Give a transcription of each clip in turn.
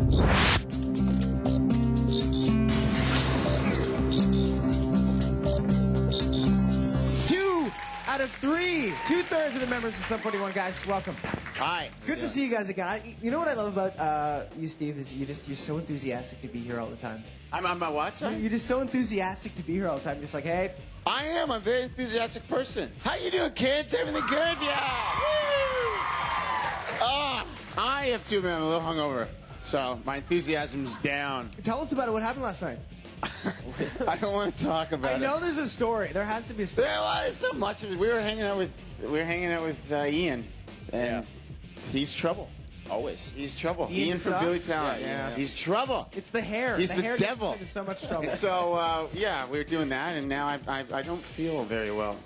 Out of 3, 2/3 of the members of Sum 41, guys, welcome. Hi. Good to see you guys again. You know what I love about you, Steve, is you're so enthusiastic to be here all the time. I'm my what, sorry? You're just so enthusiastic to be here all the time. You're just like, hey. I am. I'm a very enthusiastic person. How you doing, kids? Everything good? Yeah. I have to admit I'm a little hungover, so my enthusiasm's down. Tell us about it. What happened last night? I don't want to talk about it. I know there's a story. There has to be a story. There's not much of it. We were hanging out with Ian, and he's trouble. Always. He's trouble. Ian from Billy Talent. Yeah. He's trouble. It's the hair. He's the the hair devil. gets into so much trouble. And so, yeah, we were doing that, and now I don't feel very well.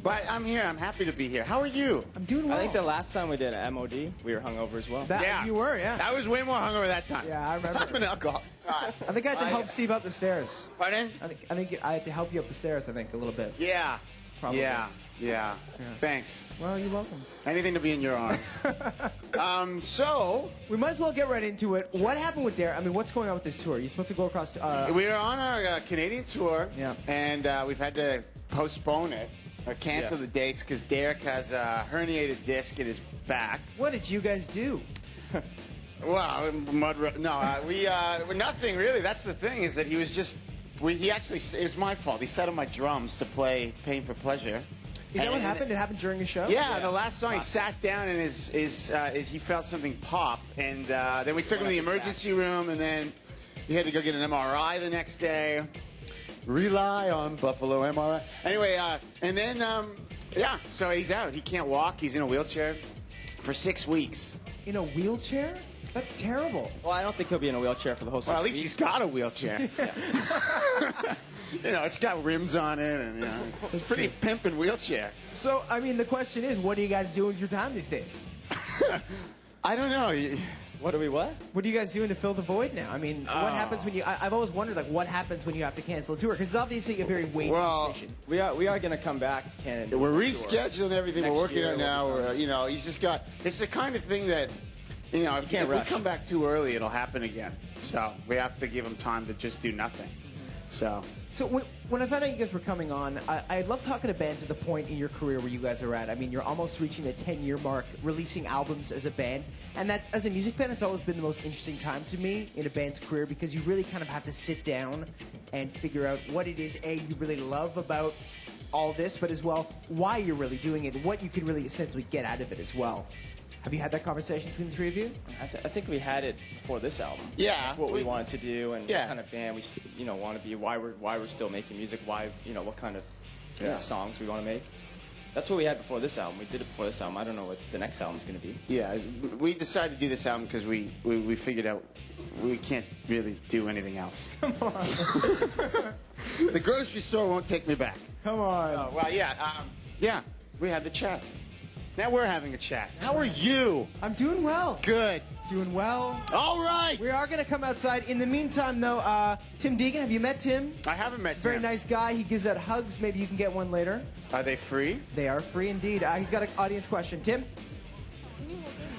But I'm here. I'm happy to be here. How are you? I'm doing well. I think the last time we did an MOD, we were hungover as well. Yeah. You were, yeah. I was way more hungover that time. Yeah, I remember. I'm an alcoholic. I think I had to help Steve up the stairs. Pardon? I think I had to help you up the stairs, I think, a little bit. Yeah. Probably. Yeah. Thanks. Well, you're welcome. Anything to be in your arms. So we might as well get right into it. What happened with Derek? I mean, what's going on with this tour? You're supposed to go across to... we are on our Canadian tour, yeah, and we've had to postpone it or cancel the dates because Derek has a herniated disc in his back. What did you guys do? Well, nothing really. That's the thing, is that he was just... it was my fault. He sat on my drums to play Pain for Pleasure. Is that what happened? It happened during the show? Yeah, the last song he sat down and he felt something pop, and then we took him to the emergency room, and then he had to go get an MRI the next day. Rely on Buffalo MRI. Anyway, and then so he's out. He can't walk. He's in a wheelchair for 6 weeks. In a wheelchair? That's terrible. Well, I don't think he'll be in a wheelchair for the whole 6 weeks. Well, at least he's got a wheelchair. You know, it's got rims on it, and it's pretty pimpin' wheelchair. So, I mean, the question is, what are you guys doing with your time these days? I don't know. What are we what? What are you guys doing to fill the void now? I mean, what happens when you... I've always wondered, like, what happens when you have to cancel a tour? Because it's obviously a very weighty decision. We are going to come back to Canada. We're rescheduling everything. We're working on it now. You know, he's just got... It's the kind of thing that, you know, if we come back too early, it'll happen again. So we have to give him time to just do nothing. So when I found out you guys were coming on, I love talking to bands at the point in your career where you guys are at. I mean, you're almost reaching the 10-year mark, releasing albums as a band. And that, as a music fan, it's always been the most interesting time to me in a band's career, because you really kind of have to sit down and figure out what it is, A, you really love about all this, but as well, why you're really doing it and what you can really essentially get out of it as well. Have you had that conversation between the three of you? I think we had it before this album. Yeah. What we wanted to do and what kind of band we want to be, why we're still making music, why, what kind of songs we want to make. That's what we had before this album. We did it before this album. I don't know what the next album's going to be. Yeah, we decided to do this album because we figured out we can't really do anything else. Come on. The grocery store won't take me back. Come on. Oh, well, yeah, we had the chat. Now we're having a chat. How are you? I'm doing well. Good. Doing well. All right. We are going to come outside. In the meantime, though, Tim Deegan, have you met Tim? I haven't met Tim. He's a very nice guy. He gives out hugs. Maybe you can get one later. Are they free? They are free indeed. He's got an audience question. Tim?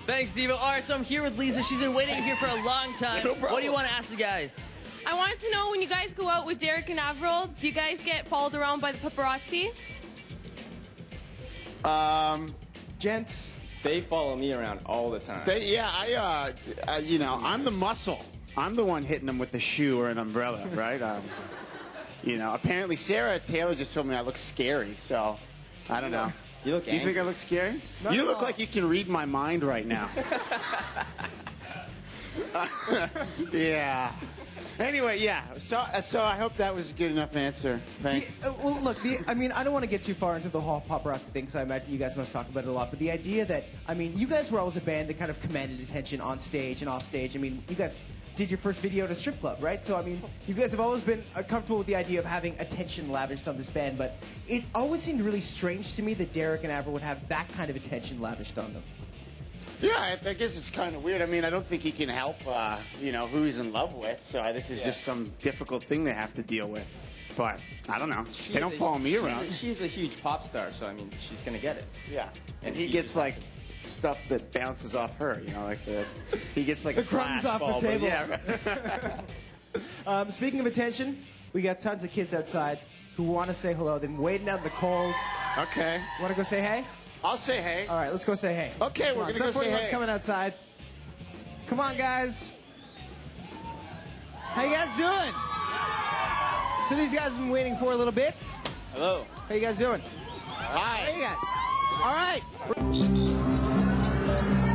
Thanks, Steve. All right, so I'm here with Lisa. She's been waiting here for a long time. No problem. What do you want to ask the guys? I wanted to know, when you guys go out with Derek and Avril, do you guys get followed around by the paparazzi? Gents? They follow me around all the time. I'm the muscle. I'm the one hitting them with the shoe or an umbrella, right? Apparently Sarah Taylor just told me I look scary, so I don't know. You look angry. You think I look scary? No. You look like you can read my mind right now. Yeah. Anyway, yeah. So I hope that was a good enough answer. Thanks. Well, look, I don't want to get too far into the whole paparazzi thing, because I imagine you guys must talk about it a lot. But the idea that, you guys were always a band that kind of commanded attention on stage and off stage. You guys did your first video at a strip club, right? So, you guys have always been comfortable with the idea of having attention lavished on this band. But it always seemed really strange to me that Derek and Avril would have that kind of attention lavished on them. Yeah, I guess it's kind of weird. I don't think he can help, who he's in love with. So this is just some difficult thing they have to deal with. But I don't know. They don't follow me around. She's a huge pop star, so she's gonna get it. Yeah, and he gets like stuff that bounces off her. You know, like he gets like the crumbs off the table. Yeah. Speaking of attention, we got tons of kids outside who want to say hello. They've been waiting out in the cold. Okay. Want to go say hey? I'll say hey. All right, let's go say hey. Okay, we're going to go say hey. Coming outside. Come on, guys. How you guys doing? So these guys have been waiting for a little bit. Hello. How you guys doing? Hi. Hey, guys. All right.